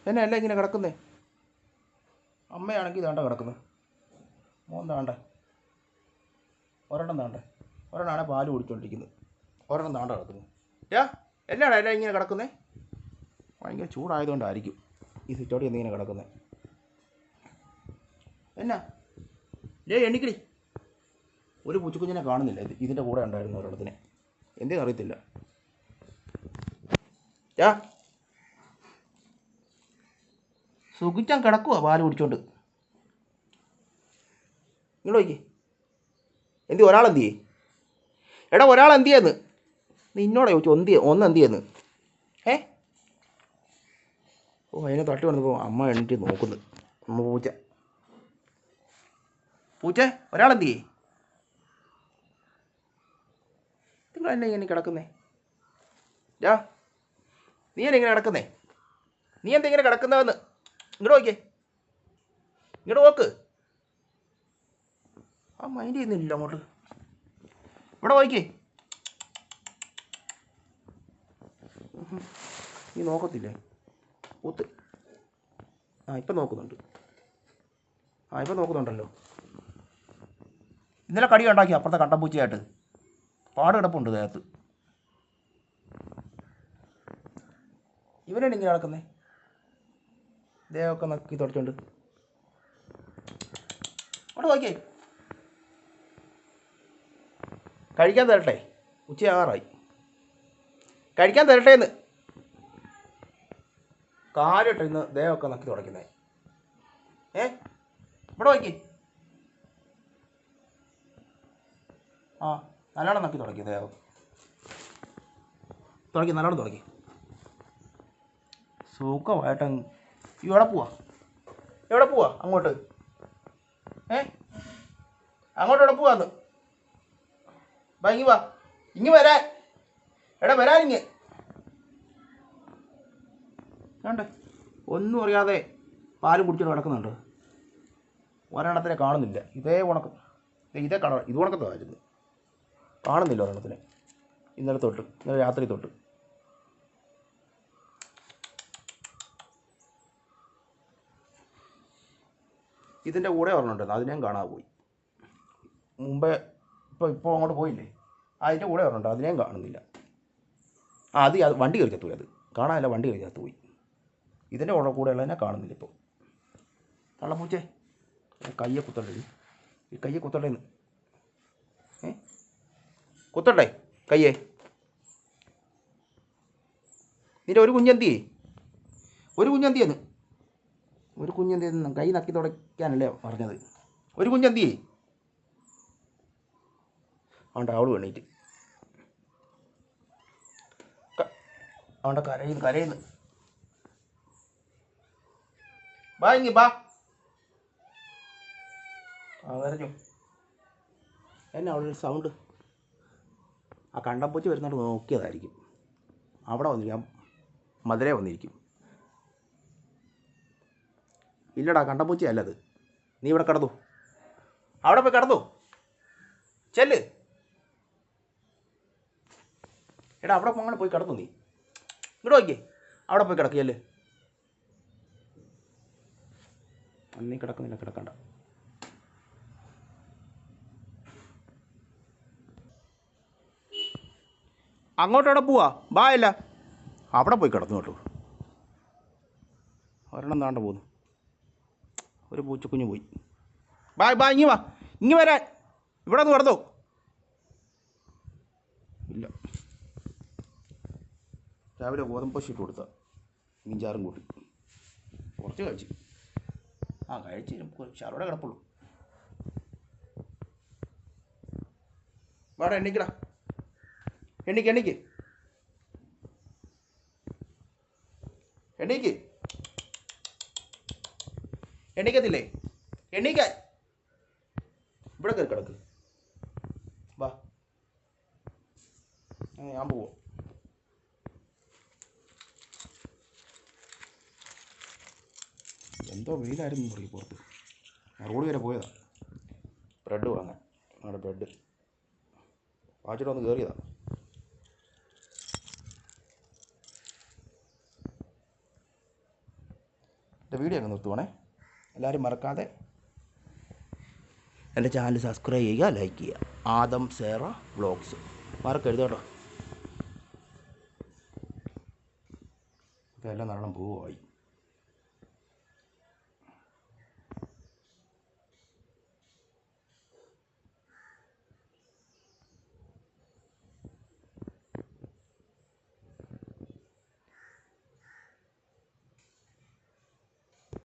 എന്നെ അല്ല ഇങ്ങനെ കിടക്കുന്നേ. അമ്മയാണെങ്കിൽ ഇതാണ്ട കിടക്കുന്നത്. മോൻ താണ്ട ഒരെണ്ണം താണ്ട, ഒരെണ്ണമാണ് പാല് കുടിച്ചുകൊണ്ടിരിക്കുന്നത്, ഒരെണ്ണം താണ്ട കിടക്കുന്നത്. എന്നാടാ എല്ലാം ഇങ്ങനെ കിടക്കുന്നേ? ഭയങ്കര ചൂടായതുകൊണ്ടായിരിക്കും ഈ സ്വിച്ചോടി എന്നിങ്ങനെ കിടക്കുന്നത്. എന്നാ എണ്ണിക്കടി. ഒരു പൂച്ചക്കുഞ്ഞിനെ കാണുന്നില്ല. ഇതിൻ്റെ കൂടെ ഉണ്ടായിരുന്നു ഒരിടത്തിനെ, എന്തെങ്കിലും അറിയത്തില്ല. സുഖിച്ചാൻ കിടക്കുക പാല് കുടിച്ചോണ്ട്. ഇങ്ങോട്ട് നോക്കി. ഒരാളെന്തിയേ? എടാ ഒരാളെന്തിയെന്ന് നിന്നോടെ ചോദിച്ചു. എന്തിയെന്ന്? അതിനെ തട്ടി വന്നപ്പോൾ അമ്മ എണീറ്റ് നോക്കുന്നു. അമ്മ പൂച്ച ഒരാളെന്തിയേ? നിങ്ങളെന്നെ ഇങ്ങനെ കിടക്കുന്നേ? നീ എന്നെ ഇങ്ങനെ കിടക്കുന്നേ? നീ എന്താ ഇങ്ങനെ കിടക്കുന്നതെന്ന്? ഇങ്ങോട്ട് നോക്കിയേ, ഇങ്ങോട്ട് നോക്ക്. ആ മൈൻഡ് ചെയ്യുന്നില്ല അങ്ങോട്ട്. ഇവിടെ നോക്കിയേ. നീ നോക്കത്തില്ലേ? ഇപ്പം നോക്കുന്നുണ്ട്. ഇപ്പം നോക്കുന്നുണ്ടല്ലോ. ഇന്നലെ കടി ഉണ്ടാക്കി അപ്പുറത്തെ കണ്ടംപൂച്ചയായിട്ട് പാട് കിടപ്പുണ്ട് ദേഹത്ത്. ഇവനാണ് ഇങ്ങനെ കിടക്കുന്നേ, ദേഹമൊക്കെ നക്കി തുടച്ചോണ്ട്. അവിടെ നോക്കിയേ. കഴിക്കാൻ തരട്ടെ? ഉച്ചയാകാറായി. കഴിക്കാൻ തരട്ടെ എന്ന് കാര്യമായിട്ട് ഇന്ന് ദേഹമൊക്കെ നക്കി തുടയ്ക്കുന്നേ. ഇവിടെ നോക്കി. നല്ലോണം നക്കി തുടക്കി ദേഹം. നല്ലോണം തുടക്കി. സുഖമായിട്ട് എവിടെ പോവാ? അങ്ങോട്ട് എവിടെ പോവാന്ന്? വാ ഇങ്ങ് വരാൻ. വരാനിങ്ങ് കണ്ടേ. ഒന്നും അറിയാതെ പാല് കുടിച്ചിട്ട് കിടക്കുന്നുണ്ട്. ഒരെണ്ണത്തിനെ കാണുന്നില്ല. ഇതേ ഉണക്കത്തായിരുന്നു. കാണുന്നില്ല ഒരെണ്ണത്തിനെ. ഇന്നലെ രാത്രി തൊട്ട്. ഇതിൻ്റെ കൂടെ ഒരെണ്ണമുണ്ടായിരുന്നു, അതിനെയും കാണാതെ പോയി. മുമ്പേ ഇപ്പോൾ അങ്ങോട്ട് പോയില്ലേ, അതിൻ്റെ കൂടെ ഒരെണ്ണമുണ്ട്, അതിനെയും കാണുന്നില്ല. അത് വണ്ടി കയറി ചത്തുപോയി. അത് കാണാനല്ല, വണ്ടി കയറി ചത്തുപോയി. ഇതിൻ്റെ കൂടെയുള്ളതിനെ കാണുന്നില്ല ഇപ്പോൾ. കള്ളപ്പൂച്ചേ, കയ്യെ കുത്തണ്ടേ? ഈ കയ്യെ കുത്തണ്ടേന്ന്. കുത്തണ്ടേ കയ്യെ? നിൻ്റെ ഒരു കുഞ്ഞെന്തിയേ? ഒരു കുഞ്ഞെന്തിയെന്ന് കൈ നക്കി തുടയ്ക്കാനല്ലേ പറഞ്ഞത്? ഒരു കുഞ്ഞെന്തിയേ? അവൾ എണീറ്റ്. കരയുന്നു. ബാ. കരഞ്ഞു. എന്നെ അവളൊരു സൗണ്ട്. ആ കണ്ടംപൂച്ച വരുന്നോണ്ട് നോക്കിയതായിരിക്കും. അവിടെ വന്നിരിക്കും, മധുരേ വന്നിരിക്കും. ഇല്ലടാ, കണ്ടംപൂച്ചയല്ലത്. നീ ഇവിടെ കിടന്നു. അവിടെ പോയി കിടന്നു. ചെല്ല്. അവിടെ അങ്ങനെ പോയി കിടന്നു. നീ ഇങ്ങോട്ട് നോക്കിയേ. അവിടെ പോയി കിടക്കുകയല്ലേ? നീ കിടക്കുന്നില്ല, കിടക്കണ്ട. അങ്ങോട്ടവിടെ പോവാ? ബായല്ല, അവിടെ പോയി കിടന്നു കേട്ടോ. ഒരെണ്ണം താണ്ട പോന്നു. ഒരു പൂച്ചക്കുഞ്ഞ് പോയി. ബാ ഇങ്ങ് വരാൻ. ഇവിടെ ഒന്ന് കിടന്നോ? ഇല്ല. രാവിലെ ഗോതമ്പ് ഇട്ട് കൊടുത്ത മീൻചാറും കൂട്ടി കുറച്ച് കഴിച്ചു. കഴിച്ച് അവിടെ കിടപ്പുള്ളൂ. വേടാ, എണ്ണിക്കടാ. എണ്ണിക്ക്. എണ്ണിക്കത്തില്ലേ? എണ്ണിക്കാൻ. ഇവിടെ കയറി കിടക്ക്. വാ, ഞാൻ പോവാം. എന്തോ വെയിലായിരുന്നു പറയും പുറത്ത്. റോഡ് വരെ പോയതാ ബ്രെഡ് വാങ്ങാൻ. അവിടെ ബ്രെഡ് വാങ്ങിച്ചിട്ട് വന്ന് കയറിയതാ. എൻ്റെ വീഡിയോ ഒക്കെ നിർത്തുവാണേ. എല്ലാവരും മറക്കാതെ എൻ്റെ ചാനൽ സബ്സ്ക്രൈബ് ചെയ്യുക, ലൈക്ക് ചെയ്യുക. ആദം സേറ വ്ളോഗ്സ് മറക്കരുത് കേട്ടോ. ഇപ്പോൾ എല്ലാം നല്ലോണം പൂവായി.